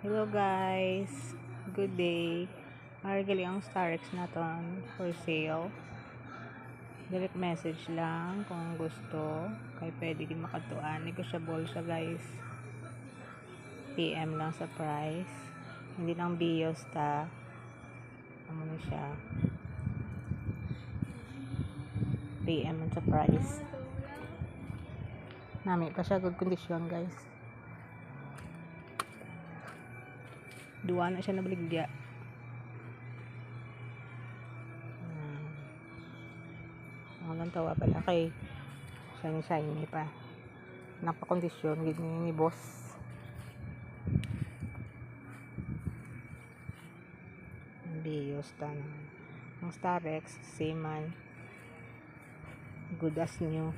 Hello guys, good day. Argali ang Starex na ton for sale. Direct message lang kung gusto. Kaya pwede din makatuan. Negotiable siya guys. PM lang sa price. Hindi lang bios ta. Ano na siya. PM sa price. Nami pa siya good condition guys. Duwa na siya nabaligya. Ang tawa pala kay shiny pa. Napakondisyon gid ni boss. Bios tan. Ang Starex same man. Good as new.